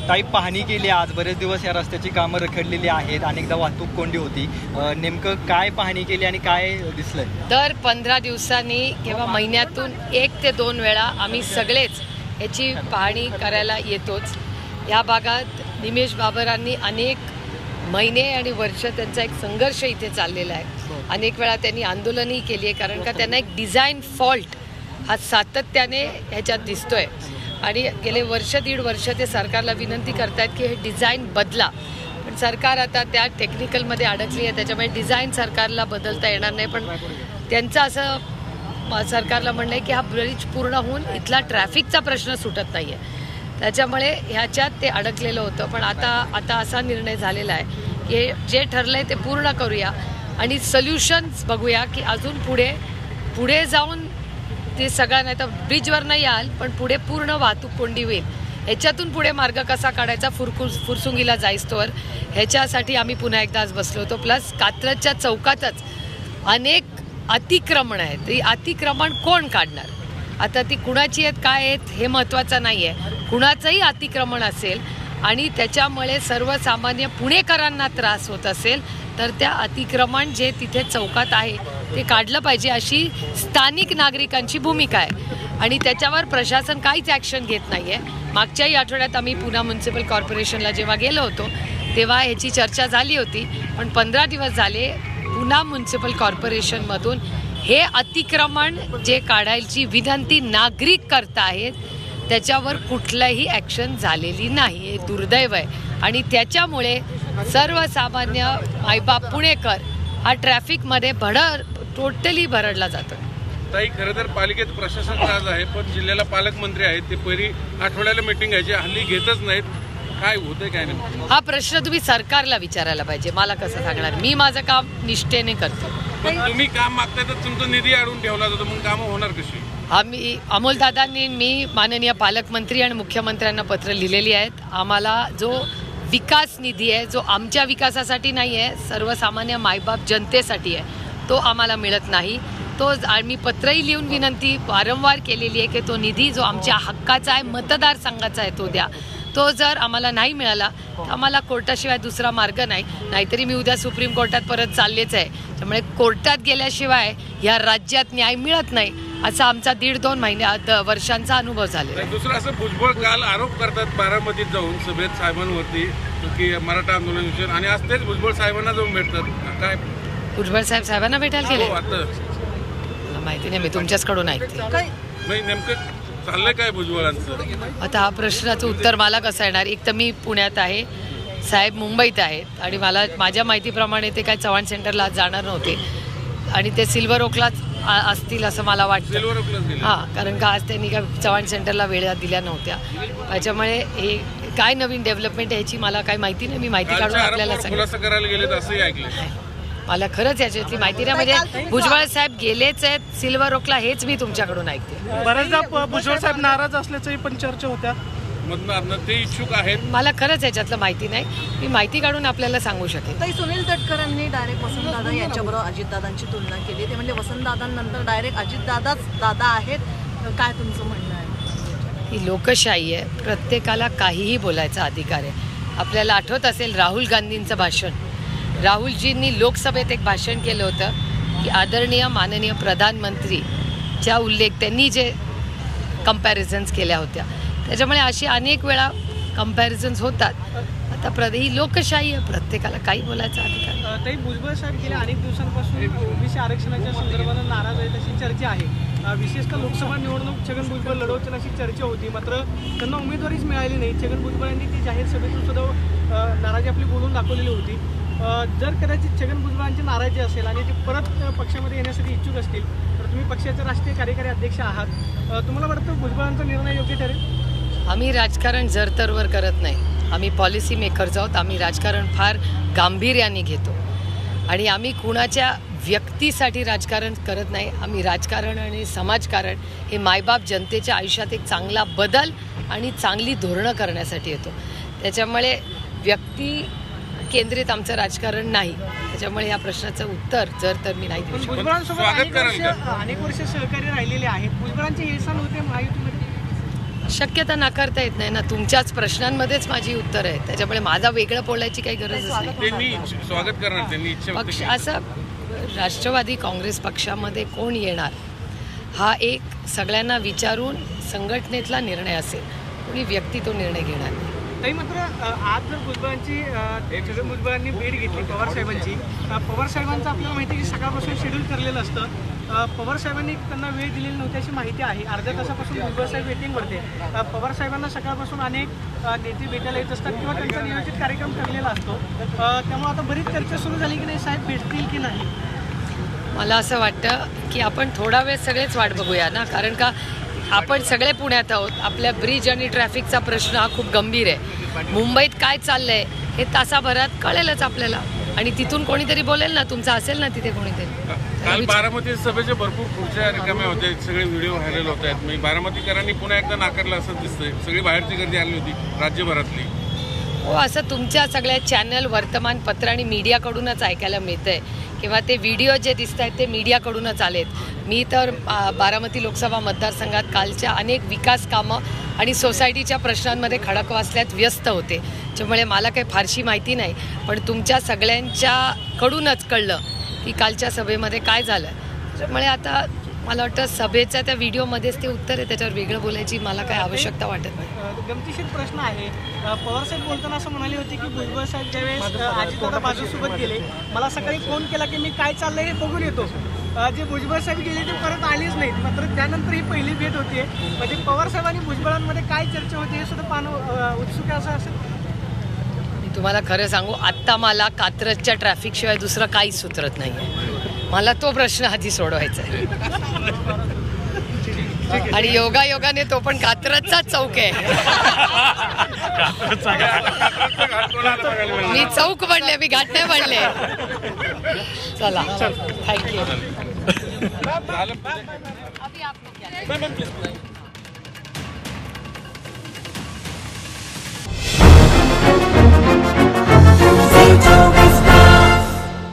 ताई पाहणी केली आज, बरेच दिवस या रस्त्याची कामं रखडलेली आहेत, अनेकदा वाहतूक कोंडी होती, नेमकं काय पाहणी केली आणि काय दिसलंय? दर 15 दिवसांनी किंवा महिन्यातून 1 ते 2 वेळा आम्ही सगळेच याची पाहणी करायला येतोच। या भागात निमेश बाबरांनी अनेक महिने आणि वर्ष त्यांचा एक संघर्ष इथे चाललेला आहे। अनेक वेळा त्यांनी आंदोलनही केली आहे, कारण का त्यांना एक डिझाईन फॉल्ट हा सातत्याने ह्याच्यात दिसतोय आणि गेले वर्ष दीड वर्ष ते सरकारला विनंती करतात की हे डिझाईन बदला, पण सरकार आता त्या टेक्निकलमध्ये अडकली आहे, त्याच्यामुळे डिझाईन सरकारला बदलता येणार नाही। पण त्यांचं असं सरकारला म्हणणं आहे की हा ब्रिज पूर्ण होऊन इथला ट्रॅफिकचा प्रश्न सुटत नाही आहे, त्याच्यामुळे ह्याच्यात ते अडकलेलं होतं। पण आता असा निर्णय झालेला आहे की जे ठरलं आहे ते पूर्ण करूया आणि सोल्युशन्स बघूया की अजून पुढे जाऊन ते सगळं, नाही तर ब्रिजवर नाही याल पण पुढे पूर्ण वाहतूक कोंडी होईल। ह्याच्यातून पुढे मार्ग कसा काढायचा फुरसुंगीला जाईस्तोवर, ह्याच्यासाठी आम्ही पुन्हा एकदा आज बसलो होतो। प्लस कात्रजच्या चौकातच अनेक अतिक्रमण आहेत, ती अतिक्रमण कोण काढणार? आता ती कुणाची आहेत काय आहेत हे महत्त्वाचं नाही आहे, कुणाचंही अतिक्रमण असेल आणि त्याच्यामुळे सर्वसामान्य पुणेकरांना त्रास होत असेल तर त्या अतिक्रमण जे तिथे चौकात आहे ते काढलं पाहिजे, अशी स्थानिक नागरिकांची भूमिका आहे आणि त्याच्यावर प्रशासन काहीच ॲक्शन घेत नाही आहे। मागच्याही आठवड्यात आम्ही पुणे म्युनिसिपल कॉर्पोरेशनला जेव्हा गेलो होतो तेव्हा ह्याची चर्चा झाली होती, पण 15 दिवस झाले पुणे म्युनिसिपल कॉर्पोरेशनमधून हे अतिक्रमण जे काढायची विनंती नागरिक करत आहेत त्याच्यावर कुठलंही ॲक्शन झालेली नाही, हे दुर्दैव आहे आणि त्याच्यामुळे सर्वसामान्य मायबाप पुणेकर हा ट्रॅफिकमध्ये टोटली भरडला जातो। ताई, खरं तर पालिकेत प्रशासन आज आहे, पण जिल्ह्याला पालकमंत्री आहेत, ते पहिली आठवड्याला मीटिंग घ्यायची, हल्ली घेतच नाहीत, काय होतंय काय नाही? हा प्रश्न तुम्ही सरकारला विचारायला पाहिजे, मला कसं सांगणार? मी माझं काम निष्ठेने करतो। पण तुम्ही काम मागताय तर तुमचा निधी अडवून ठेवला जातो, मग कामं होणार कशी? आम्ही अमोलदादांनी मी माननीय पालकमंत्री आणि मुख्यमंत्र्यांना पत्र लिहिलेली आहेत। आम्हाला जो विकास निधी आहे, जो आमच्या विकासासाठी नाही आहे, सर्वसामान्य मायबाप जनतेसाठी आहे, तो आम्हाला मिळत नाही। तो आम्ही पत्रही लिहून विनंती वारंवार केलेली आहे की तो निधी जो आमच्या हक्काचा आहे, मतदारसंघाचा आहे, तो द्या। तो जर आम्हाला नाही मिळाला तर आम्हाला कोर्टाशिवाय दुसरा मार्ग नाही, नाहीतरी मी उद्या सुप्रीम कोर्टात परत चाललेच आहे। त्यामुळे कोर्टात गेल्याशिवाय या राज्यात न्याय मिळत नाही, असा आमचा 1.5-2 वर्षांचा अनुभव झालेला। दुसरं असं भुजबळ काल आरोप करतात बारामतीत जाऊन सभेत साहेबांवरती की मराठा आंदोलन विषय, आणि आज तेच भुजबळ साहेबांना जाऊन भेटतात, काय भुजबळ साहेबांना भेटायला गेले? आता माहिती नाही, मी तुमच्याचकडून ऐकते। नेमकं चाललंय काय भुजबळांचं? आता हा प्रश्नाचं उत्तर मला कसं येणार? एक तर मी पुण्यात आहे, साहेब मुंबईत आहेत आणि मला माझ्या माहितीप्रमाणे ते काय चव्हाण सेंटरला जाणार नव्हते आणि ते सिल्वर ओकलाच असतील असं मला वाटतं। हां, कारण का आज त्यांनी काय चव्हाण सेंटरला वेळा दिल्या नव्हत्या, त्याच्यामुळे हे काय नवीन डेव्हलपमेंट याची मला काही माहिती नाही, मी माहिती काढून आपल्याला सांगितलं। मला खरंच याच्यातली माहिती नाही, म्हणजे भुजबळ साहेब गेलेच आहेत सिल्वर ओकला, हेच मी तुमच्याकडून ऐकते। बऱ्याचदा भुजबळ साहेब नाराज असल्याचंही पण चर्चा होत्या, ते इच्छुक आहेत, मला खरंच याच्यातलं माहिती नाही, मी माहिती काढून आपल्याला सांगू शकेन। ताई, सुनील तटकरांनी डायरेक्ट वसंतदादा यांच्याबरोबर अजितदादांची तुलना केली, ते म्हणजे वसंतदादांनंतर डायरेक्ट अजितदादाच दादा आहेत, काय तुमचं म्हणणं आहे? ही लोकशाही आहे, प्रत्येकाला काहीही बोलायचा अधिकार आहे। आपल्याला आठवत असेल राहुल गांधींचं भाषण, राहुलजींनी लोकसभेत एक भाषण केलं होतं की आदरणीय माननीय प्रधानमंत्रीच्या उल्लेख त्यांनी जे कंपॅरिझन्स केल्या होत्या, त्याच्यामुळे अशी अनेक वेळा कंपॅरिझन्स होतात। आता ही लोकशाही आहे, प्रत्येकाला काही बोलायचा अधिकार। ताई, भुजबळ साहेब गेल्या अनेक दिवसांपासून ओबीसी आरक्षणाच्या संदर्भात नाराज आहेत अशी चर्चा आहे, विशेषतः लोकसभा निवडणूक छगन भुजबळ लढवतील अशी चर्चा होती, मात्र त्यांना उमेदवारीच मिळाली नाही। छगन भुजबळ यांनी ती जाहीर सभेतून सुद्धा नाराजी आपली बोलून दाखवलेली होती। जर कदाचित छगन भुजबळांची नाराजी असेल आणि ते परत पक्षामध्ये येण्यासाठी इच्छुक असतील तर तुम्ही पक्षाचे राष्ट्रीय कार्यकारी अध्यक्ष आहात, तुम्हाला वाटतं भुजबळांचा निर्णय योग्य ठरेल? आम्ही राजकारण जरतरवर करत नाही, आम्ही पॉलिसी मेकर्स आहोत, आम्ही राजकारण फार गांभीर्याने घेतो आणि आम्ही कुणाच्या व्यक्तीसाठी राजकारण करत नाही। आम्ही राजकारण आणि समाजकारण हे मायबाप जनतेच्या आयुष्यात एक चांगला बदल आणि चांगली धोरणं करण्यासाठी येतो, त्याच्यामुळे व्यक्ती केंद्रित आमचं राजकारण नाही, त्याच्यामुळे या प्रश्नाचं उत्तर जर तर मी नाही देऊ शकत। भुजबळांसोबत अनेक वर्ष सहकार्य राहिलेले आहेत, भुजबळांचे हेळसांड होते महायुतीमध्ये? शक्यता नाकारता येत नाही ना. तुमच्याच प्रश्नांमध्येच माझी उत्तर आहे, त्याच्यामुळे माझा वेगळं बोलायची काही गरजच नाही. त्यांनी स्वागत करणार, त्यांनी इच्छा व्यक्त पक्ष केली. असं राष्ट्रवादी काँग्रेस पक्षामध्ये कोण येणार हा एक सगळ्यांना विचारून संघटनेतला निर्णय असेल, कोणी व्यक्ती तो निर्णय घेणार नाही. ताई मात्र आज जर भुजबळांची छगन भुजबळांनी भेट घेतली पवार साहेबांची, पवार साहेबांचं आपल्याला माहिती आहे की सकाळपासून शेड्यूल ठरलेलं असतं. पवार साहेबांनी त्यांना वेळ दिलेली नव्हती अशी माहिती आहे. अर्ध्या तासापासून भुजबळ साहेब वेटिंगवरती आहे. पवार साहेबांना सकाळपासून अनेक नेते भेटायला येत असतात किंवा त्यांचा नियोजित कार्यक्रम ठरलेला असतो. त्यामुळे आता बरीच चर्चा सुरू झाली की नाही साहेब भेटतील की नाही. मला असं वाटतं की आपण थोडा वेळ सगळेच वाट बघूया ना, कारण का आपण सगळे पुण्यात आहोत. आपल्या ब्रिज आणि ट्रॅफिकचा प्रश्न हा खूप गंभीर आहे. मुंबईत काय चाललंय हे तासाभरात कळेलच आपल्याला, आणि तिथून कोणीतरी बोलेल ना, तुमचं असेल ना तिथे कोणीतरी. काल बारामती सभेचे भरपूर खुर्च्या रिकाम्या होत्या, सगळे व्हिडिओ व्हायरल होत आहेत. म्हणजे बारामतीकरांनी पुन्हा एकदा नाकारलं असं दिसतंय. सगळी बाहेरची गर्दी आली होती राज्यभरातली. हो, असं तुमच्या सगळ्या चॅनल, वर्तमानपत्र आणि मीडियाकडूनच ऐकायला मिळतंय, किंवा ते व्हिडिओ जे दिसत आहेत ते मीडियाकडूनच आलेत. मी तर बारामती लोकसभा मतदारसंघात कालच्या अनेक विकास कामं आणि सोसायटीच्या प्रश्नांमध्ये खडकवासल्यात व्यस्त होते, त्यामुळे मला काही फारशी माहिती नाही. पण तुमच्या सगळ्यांच्याकडूनच कळलं की कालच्या सभेमध्ये काय झालं. त्यामुळे आता मला वाटतं सभेच्या त्या व्हिडिओमध्येच ते उत्तर आहे, त्याच्यावर वेगळं बोलायची मला काही आवश्यकता वाटत नाही. गमतीशीर प्रश्न आहे. पवार साहेब बोलताना असं म्हणाले होते की भुजबळ साहेब ज्यावेळेस अजितदादा बाजूसोबत गेले, मला सकाळी फोन केला की मी काय चाललंय हे बघून येतो. जे भुजबळ साहेब गेले ते परत आलेच नाहीत. मात्र त्यानंतर ही पहिली भेट होती. म्हणजे पवार साहेब आणि भुजबळांमध्ये काय चर्चा होती हे सुद्धा पाहणं उत्सुक असं असेल. मी तुम्हाला खरं सांगू, आत्ता मला कात्रजच्या ट्रॅफिकशिवाय दुसरं काहीच सुचरत नाही. मला तो प्रश्न आधी सोडवायचा आहे. आणि योगायोगाने तो पण कात्रजचाच चौक आहे. मी चौक म्हणले, मी घाट नाही म्हणले. चला, थँक्यू.